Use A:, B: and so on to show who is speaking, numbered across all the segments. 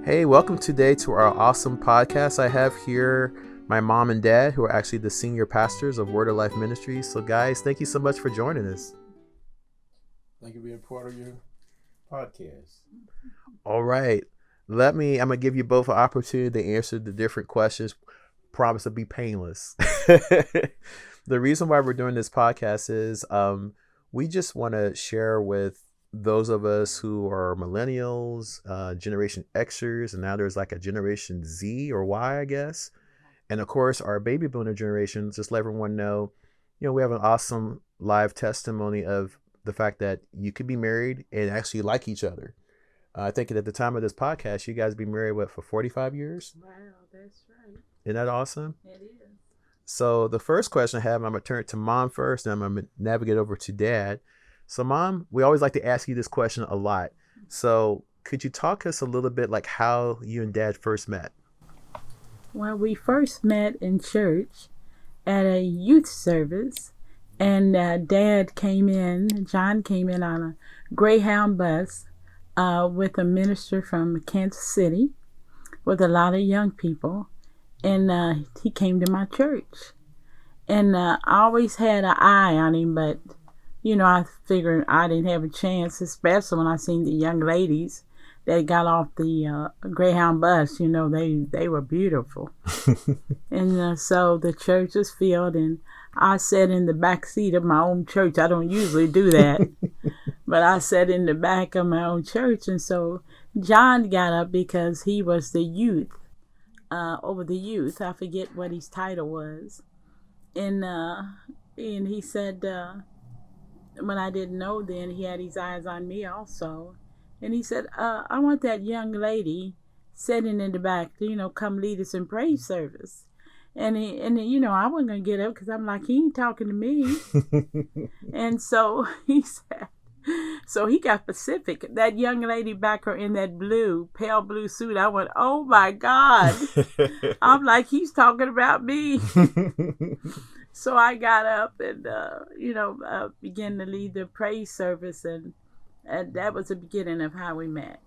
A: Hey, welcome today to our awesome podcast. I have here my mom and dad, who are actually the senior pastors of Word of Life Ministries. So, guys, thank you so much for joining us.
B: Thank you for being part of your podcast.
A: All right. I'm going to give you both an opportunity to answer the different questions. Promise to be painless. The reason why we're doing this podcast is we just want to share with those of us who are millennials, Generation Xers, and now there's like a Generation Z or Y, I guess. And of course, our baby boomer generation, just let everyone know, we have an awesome live testimony of the fact that you could be married and actually like each other. I think at the time of this podcast, you guys be married, for 45 years?
C: Wow, that's right.
A: Isn't that awesome?
C: It is.
A: So the first question I have, I'm going to turn it to Mom first, and I'm going to navigate over to Dad. So, Mom, we always like to ask you this question a lot. So could you talk us a little bit like how you and Dad first met?
C: Well, we first met in church at a youth service, and John came in on a Greyhound bus with a minister from Kansas City with a lot of young people, and he came to my church. And I always had an eye on him, but I figured I didn't have a chance, especially when I seen the young ladies that got off the Greyhound bus. They were beautiful. And so the church was filled, and I sat in the back seat of my own church. I don't usually do that, but I sat in the back of my own church. And so John got up because he was the youth, over the youth. I forget what his title was. And he said, when I didn't know then, he had his eyes on me also. And he said, I want that young lady sitting in the back to, come lead us in praise service. And I wasn't going to get up because I'm like, he ain't talking to me. And so he said, so he got specific. That young lady back her in that pale blue suit, I went, oh my God. I'm like, he's talking about me. So I got up and, began to lead the praise service, and that was the beginning of how we met.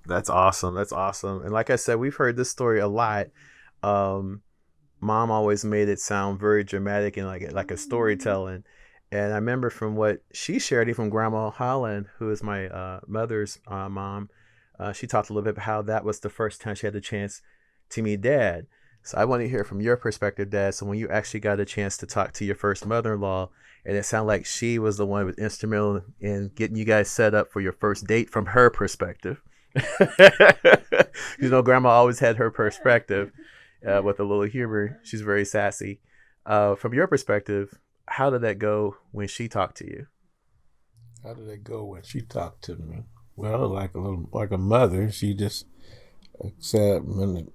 A: That's awesome. That's awesome. And like I said, we've heard this story a lot. Mom always made it sound very dramatic and like a storytelling. And I remember from what she shared, even from Grandma Holland, who is my mother's mom, she talked a little bit about how that was the first time she had the chance to meet Dad. So I want to hear from your perspective, Dad. So when you actually got a chance to talk to your first mother-in-law, and it sounded like she was the one who was instrumental in getting you guys set up for your first date from her perspective. Grandma always had her perspective with a little humor. She's very sassy. From your perspective, how did that go when she talked to you?
B: How did it go when she talked to me? Well, like a mother, she just said,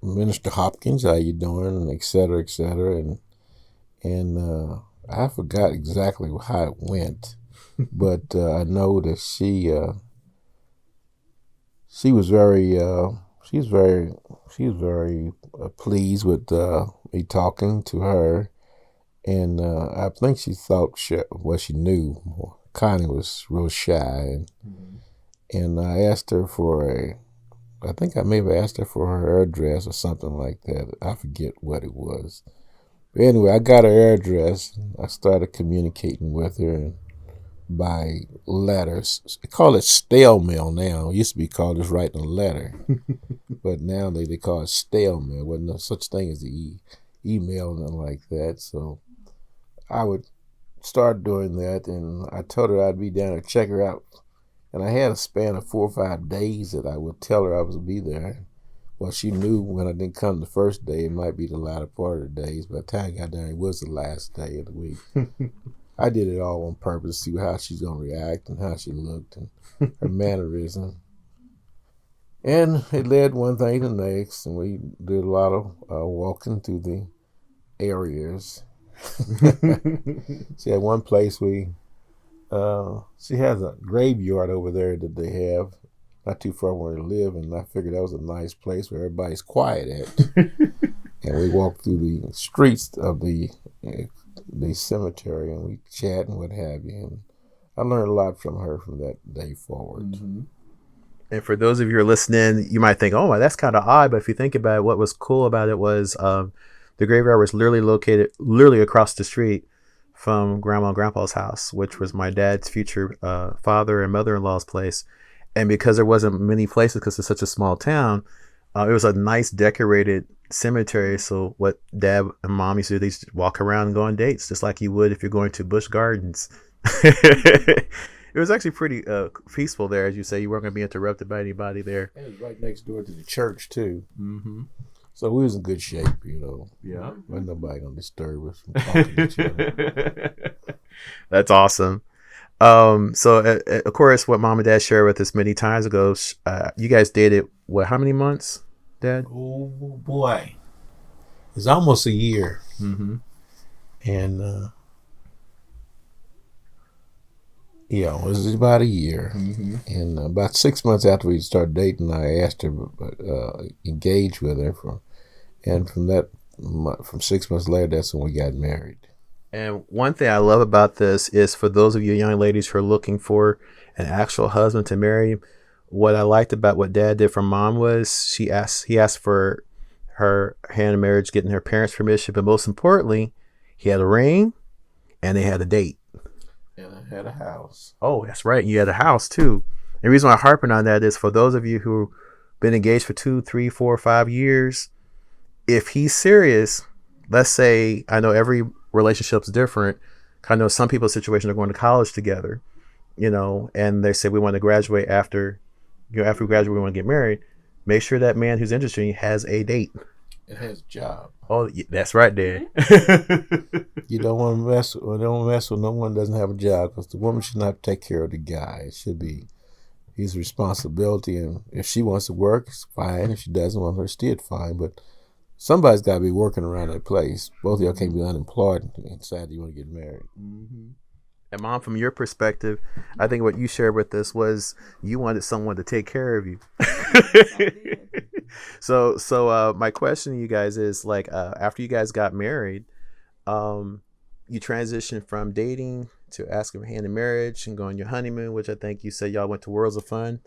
B: Minister Hopkins, how you doing, and et cetera, and I forgot exactly how it went, but I know that she was very pleased with me talking to her, and I think she thought she knew. Connie was real shy, and I asked her I think I maybe asked her for her address or something like that. I forget what it was. But anyway, I got her address. I started communicating with her by letters. They call it stale mail now. It used to be called just writing a letter. But now they call it stale mail. There wasn't no such thing as the email and nothing like that. So I would start doing that, and I told her I'd be down to check her out. And I had a span of 4 or 5 days that I would tell her I was to be there. Well, she knew when I didn't come the first day, it might be the latter part of the days. By the time I got there, it was the last day of the week. I did it all on purpose to see how she's going to react and how she looked and her mannerism. And it led one thing to the next, and we did a lot of walking through the areas. She had one place she has a graveyard over there that they have not too far from where they live, and I figured that was a nice place where everybody's quiet at. And we walked through the streets of the cemetery, and we chat and what have you. And I learned a lot from her from that day forward.
A: Mm-hmm. And for those of you who are listening, you might think, oh, that's kind of odd. But if you think about it, what was cool about it was the graveyard was literally located literally across the street from Grandma and Grandpa's house, which was my dad's future father and mother-in-law's place. And because there wasn't many places, because it's such a small town, it was a nice decorated cemetery. So what Dad and Mom used to do, they used to walk around and go on dates, just like you would if you're going to Busch Gardens. It was actually pretty peaceful there, as you say. You weren't going to be interrupted by anybody there.
B: It was right next door to the church too.
A: Mm-hmm.
B: So we was in good shape,
A: Yeah.
B: Wasn't nobody gonna disturb us from talking to each other.
A: That's awesome. So of course, what Mom and Dad shared with us many times ago, you guys dated what? How many months, Dad?
B: Oh boy, it's almost a year,
A: Mm-hmm.
B: and yeah, it was about a year.
A: Mm-hmm.
B: And about 6 months after we started dating, I asked her engage with her, and from 6 months later, that's when we got married.
A: And one thing I love about this is for those of you young ladies who are looking for an actual husband to marry, what I liked about what Dad did for Mom was he asked for her hand in marriage, getting her parents' permission, but most importantly, he had a ring and they had a date.
B: And I had a house.
A: Oh, that's right. You had a house too. And the reason why I'm harping on that is for those of you who've been engaged for 2, 3, 4, 5 years, if he's serious, let's say, I know every relationship's different. I know some people's situation are going to college together, and they say we want to graduate after we graduate, we want to get married. Make sure that man who's interested in you has a date.
B: It has a job.
A: Oh, that's right, Dad.
B: You don't want to mess with no one that doesn't have a job, because the woman should not take care of the guy. It should be his responsibility, and if she wants to work, it's fine. If she doesn't want her, still fine. But somebody's got to be working around that place. Both of y'all can't be unemployed and decide you want to get married.
A: Mm-hmm. And Mom, from your perspective, I think what you shared with us was you wanted someone to take care of you. So my question to you guys is after you guys got married, you transitioned from dating to asking for hand in marriage and going your honeymoon, which I think you said y'all went to Worlds of Fun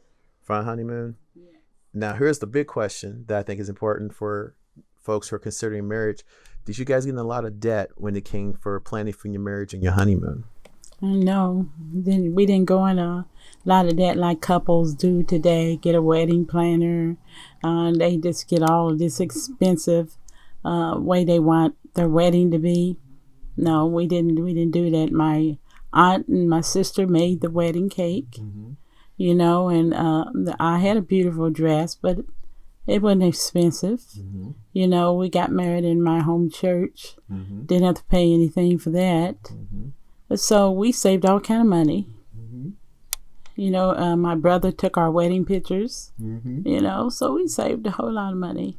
A: for a honeymoon. Yeah. Now, here's the big question that I think is important for folks who are considering marriage. Did you guys get in a lot of debt when it came for planning for your marriage and your honeymoon?
C: No, we didn't go on a lot of that like couples do today. Get a wedding planner. They just get all of this expensive way they want their wedding to be. No, we didn't do that. My aunt and my sister made the wedding cake, mm-hmm. And I had a beautiful dress, but it wasn't expensive. Mm-hmm. We got married in my home church. Mm-hmm. Didn't have to pay anything for that. Mm-hmm. So we saved all kind of money. Mm-hmm. My brother took our wedding pictures. Mm-hmm. So we saved a whole lot of money.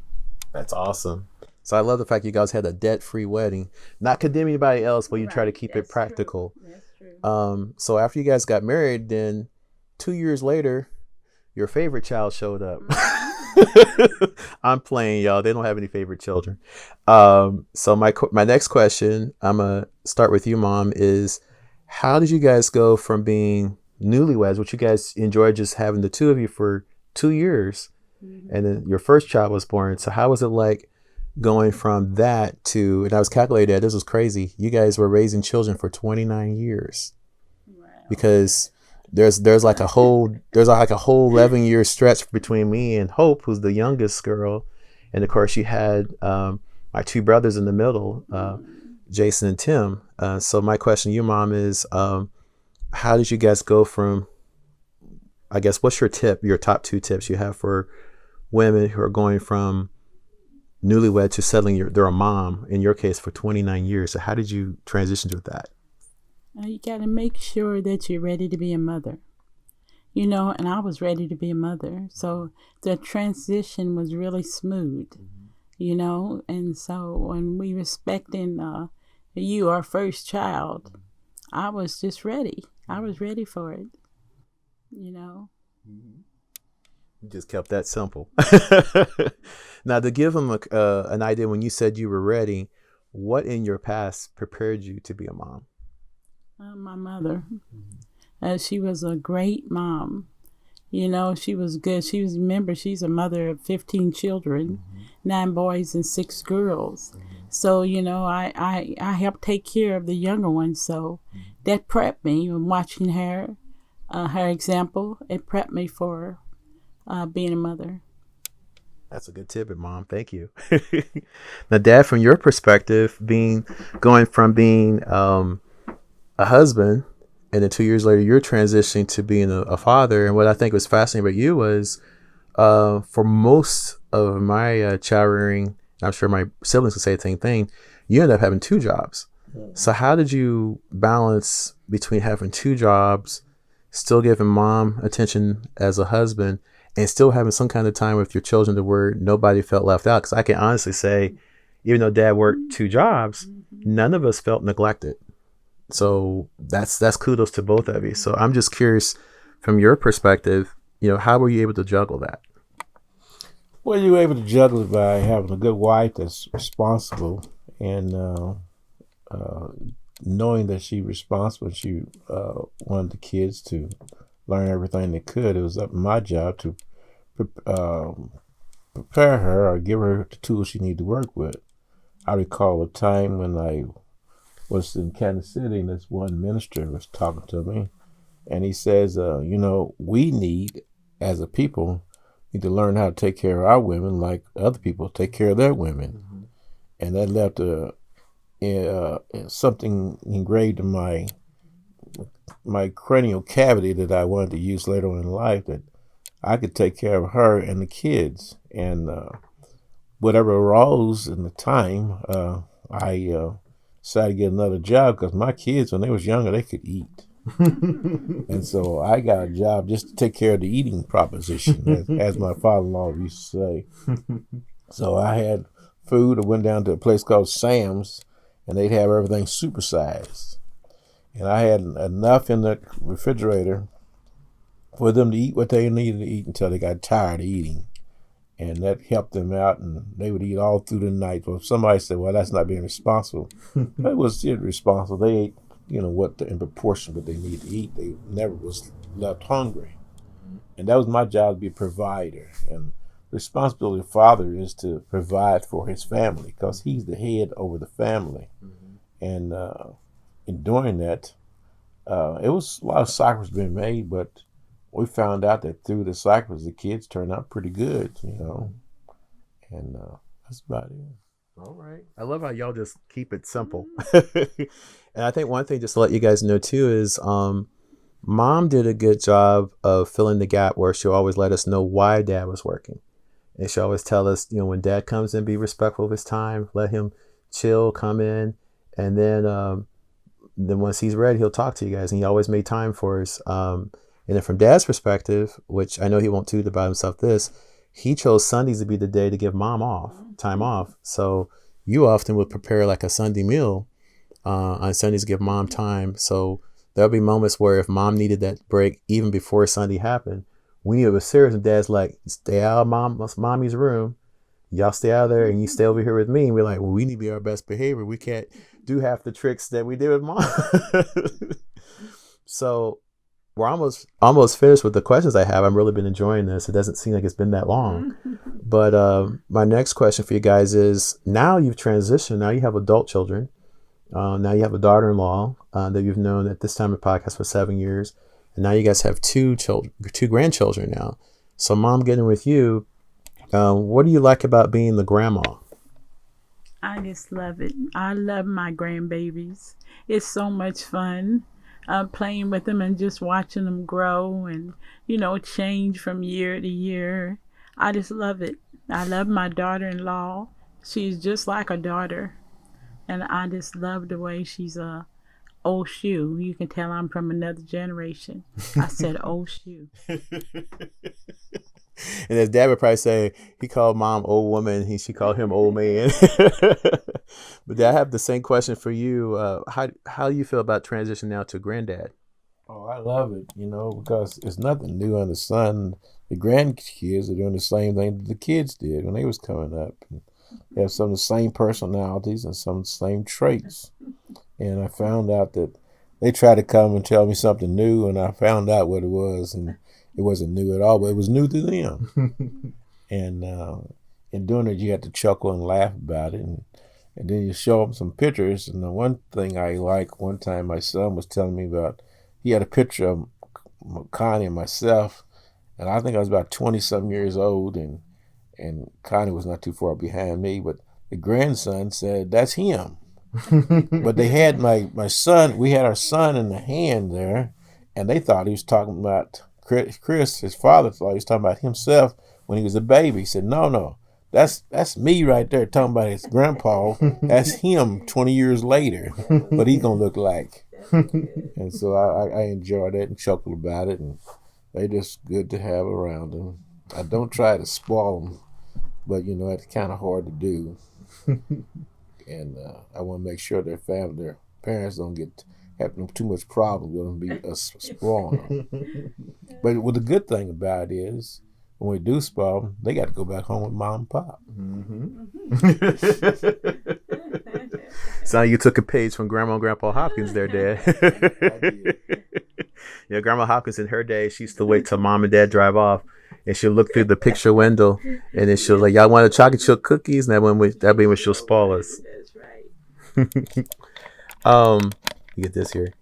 A: That's awesome. So I love the fact you guys had a debt-free wedding. Not condemning anybody else, but you try to keep it practical.
C: True. That's true.
A: So after you guys got married, then 2 years later, your favorite child showed up. I'm playing, y'all. They don't have any favorite children. So my next question, I'm going to start with you, Mom, is how did you guys go from being newlyweds, which you guys enjoyed just having the two of you for 2 years, mm-hmm. and then your first child was born. So how was it like going from that to, and I was calculating that, this was crazy, you guys were raising children for 29 years. Wow. Because there's like a whole 11-year stretch between me and Hope, who's the youngest girl, and of course you had my two brothers in the middle, Jason and Tim. So my question to you, Mom, is how did you guys go from, I guess, what's your top 2 tips you have for women who are going from newlywed to settling they're a mom, in your case, for 29 years. So how did you transition to that?
C: You got to make sure that you're ready to be a mother, and I was ready to be a mother. So the transition was really smooth, mm-hmm. And so when we were expecting you, our first child, I was just ready. I was ready for it,
A: Mm-hmm. You just kept that simple. Now, to give them an idea, when you said you were ready, what in your past prepared you to be a mom?
C: My mother. She was a great mom. You know, she was good. Remember, she's a mother of 15 children, 9 boys and 6 girls. So, you know, I helped take care of the younger ones. So that prepped me. Watching her, her example, it prepped me for being a mother.
A: That's a good tidbit, Mom. Thank you. Now, Dad, from your perspective, going from being a husband, and then 2 years later, you're transitioning to being a father. And what I think was fascinating about you was, for most of my child rearing, I'm sure my siblings could say the same thing, you end up having 2 jobs. So how did you balance between having 2 jobs, still giving mom attention as a husband, and still having some kind of time with your children to where nobody felt left out? Because I can honestly say, even though Dad worked 2 jobs, none of us felt neglected. So that's kudos to both of you. So I'm just curious, from your perspective, how were you able to juggle that?
B: Well, you were able to juggle it by having a good wife that's responsible and knowing that she's responsible. She wanted the kids to learn everything they could. It was up my job to prepare her or give her the tools she needed to work with. I recall a time when I was in Kansas City and this one minister was talking to me, and he says, we need, as a people, need to learn how to take care of our women like other people take care of their women. Mm-hmm. And that left something engraved in my cranial cavity that I wanted to use later on in life, that I could take care of her and the kids. And whatever arose in the time, I decided to get another job because my kids, when they was younger, they could eat. And so I got a job just to take care of the eating proposition, as my father-in-law used to say. So I had food. I went down to a place called Sam's, and they'd have everything supersized. And I had enough in the refrigerator for them to eat what they needed to eat until they got tired of eating. And that helped them out, and they would eat all through the night. Well, somebody said, well, that's not being responsible. But it was irresponsible. They ate, in proportion what they needed to eat. They never was left hungry. And that was my job, to be a provider. And the responsibility of the father is to provide for his family because he's the head over the family. Mm-hmm. And in doing that, it was a lot of sacrifices being made, but we found out that through the sacrifice, the kids turned out pretty good, and that's about it.
A: All right. I love how y'all just keep it simple. And I think one thing just to let you guys know too is Mom did a good job of filling the gap where she'll always let us know why Dad was working. And she'll always tell us, when Dad comes in, be respectful of his time, let him chill, come in, and then once he's ready, he'll talk to you guys. And he always made time for us. And then from Dad's perspective, which I know he won't do about himself he chose Sundays to be the day to give Mom time off. So you often would prepare like a Sunday meal on Sundays to give Mom time. So there'll be moments where if Mom needed that break, even before Sunday happened, we knew it was serious. And Dad's like, stay out of Mommy's room. Y'all stay out there and you stay over here with me. And we're like, well, we need to be our best behavior. We can't do half the tricks that we did with Mom. So we're almost finished with the questions I have. I've really been enjoying this. It doesn't seem like it's been that long. But my next question for you guys is, now you've transitioned. Now you have adult children. Now you have a daughter-in-law that you've known at this time of the podcast for 7 years. And now you guys have 2 grandchildren now. So Mom, getting with you, what do you like about being the grandma?
C: I just love it. I love my grandbabies. It's so much fun. Playing with them and just watching them grow and, change from year to year. I just love it. I love my daughter-in-law. She's just like a daughter. And I just love the way she's a old shoe. You can tell I'm from another generation. I said old shoe.
A: And as Dad would probably say, he called Mom old woman. She called him old man. But Dad, I have the same question for you. How do you feel about transition now to granddad?
B: Oh, I love it, because it's nothing new under the sun. The grandkids are doing the same thing that the kids did when they was coming up. They have some of the same personalities and some of the same traits. And I found out that they tried to come and tell me something new, and I found out what it was. And It wasn't new at all, but it was new to them. And in doing it, you had to chuckle and laugh about it. And then you show them some pictures. And the one thing I like, one time my son was telling me about, he had a picture of Connie and myself. And I think I was about 20-something years old. And Connie was not too far behind me. But the grandson said, that's him. But they had my son, we had our son in the hand there. And they thought he was talking about Chris, his father thought he was talking about himself when he was a baby. He said, no, that's me right there talking about his grandpa. That's him 20 years later, what he's going to look like. And so I enjoyed it and chuckled about it, and they're just good to have around them. I don't try to spoil them, but, it's kind of hard to do. And I want to make sure their parents don't have too much problem with them be spoiling them. But what the good thing about it is, when we do spoil them, they got to go back home with mom and pop.
A: So you took a page from Grandma and Grandpa Hopkins there, Dad.
B: I did.
A: Yeah, Grandma Hopkins in her day, she used to wait till Mom and Dad drive off, and she'll look through the picture window, and then she'll like, y'all want chocolate chip cookies? And that'll be when she'll spoil us.
C: That's right.
A: You get this here.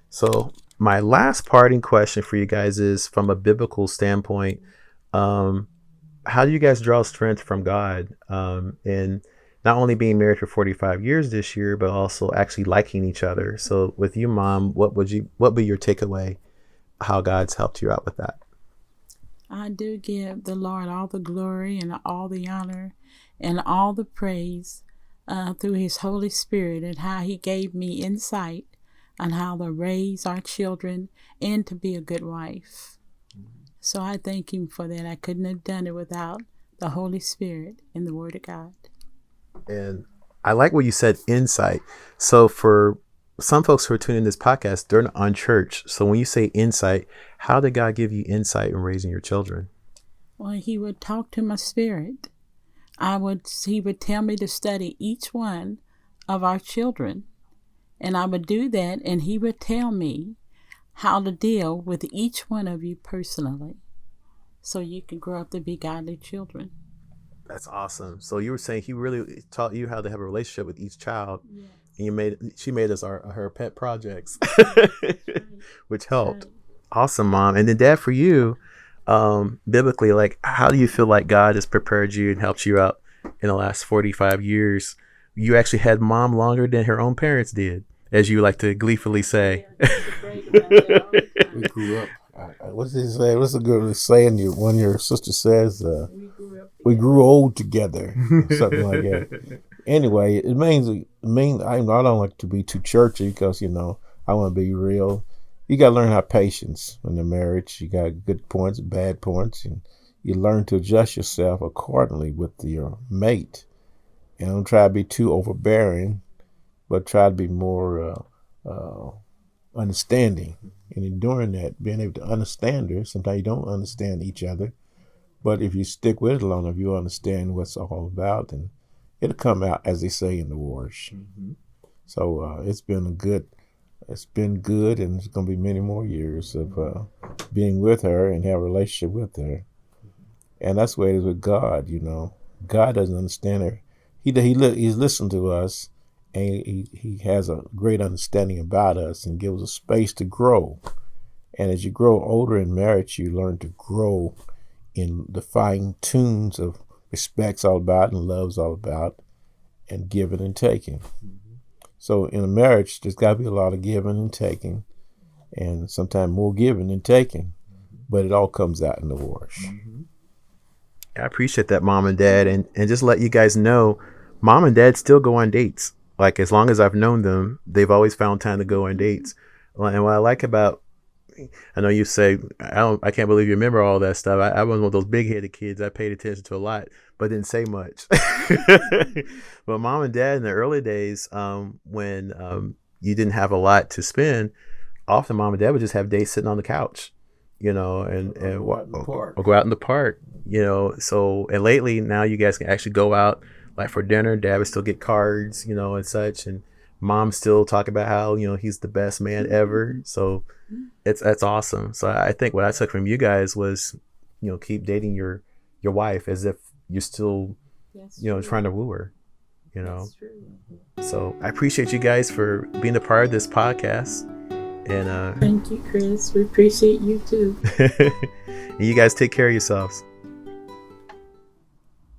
A: So my last parting question for you guys is, from a biblical standpoint, how do you guys draw strength from God in not only being married for 45 years this year, but also actually liking each other? So with you, Mom, what would be your takeaway? How God's helped you out with that?
C: I do give the Lord all the glory and all the honor and all the praise through his Holy Spirit, and how he gave me insight on how to raise our children and to be a good wife. So I thank him for that. I couldn't have done it without the Holy Spirit and the Word of God.
A: And I like what you said, insight. So for some folks who are tuning in this podcast, they're not unchurched. So when you say insight, how did God give you insight in raising your children?
C: Well, he would talk to my spirit. He would tell me to study each one of our children. And I would do that, and he would tell me how to deal with each one of you personally, so you can grow up to be godly children.
A: That's awesome. So you were saying he really taught you how to have a relationship with each child.
C: Yes.
A: And she made us her pet projects, which helped. Right. Awesome, Mom. And then Dad, for you, biblically, like, how do you feel like God has prepared you and helped you out in the last 45 years? You actually had Mom longer than her own parents did, as you like to gleefully say.
B: We grew up. What's he say? What's a good saying? One of your sister says, we grew old together, something like that. Anyway, it means I don't like to be too churchy, because I want to be real. You got to learn how patience in the marriage. You got good points and bad points, and you learn to adjust yourself accordingly with your mate. And don't try to be too overbearing, but try to be more understanding. And in doing that, being able to understand her, sometimes you don't understand each other, but if you stick with it long enough, you understand what's all about, and it'll come out, as they say in the wars. Mm-hmm. So it's been good, and it's going to be many more years of being with her and have a relationship with her. And that's the way it is with God. God doesn't understand her. He's listened to us, and he has a great understanding about us, and gives us space to grow. And as you grow older in marriage, you learn to grow in the fine tunes of respect's all about and love's all about, and giving and taking. Mm-hmm. So in a marriage, there's got to be a lot of giving and taking, and sometimes more giving than taking, but it all comes out in the wash. Mm-hmm.
A: I appreciate that, Mom and Dad, and just let you guys know, Mom and Dad still go on dates. Like, as long as I've known them, they've always found time to go on dates. And what I like about, I know you say, I can't believe you remember all that stuff. I was one of those big-headed kids. I paid attention to a lot, but didn't say much. But Mom and Dad in the early days, when you didn't have a lot to spend, often Mom and Dad would just have days sitting on the couch, and
B: go out in the park.
A: Or go out in the park, So, and lately now you guys can actually go out, like for dinner. Dad would still get cards, and such, and Mom still talk about how, you know, he's the best man ever. So that's awesome. So I think what I took from you guys was, you know, keep dating your wife as if you're still, you know, trying to woo her, you know.
C: That's true.
A: So I appreciate you guys for being a part of this podcast. And
C: thank you, Chris. We appreciate you too.
A: and you guys take care of yourselves.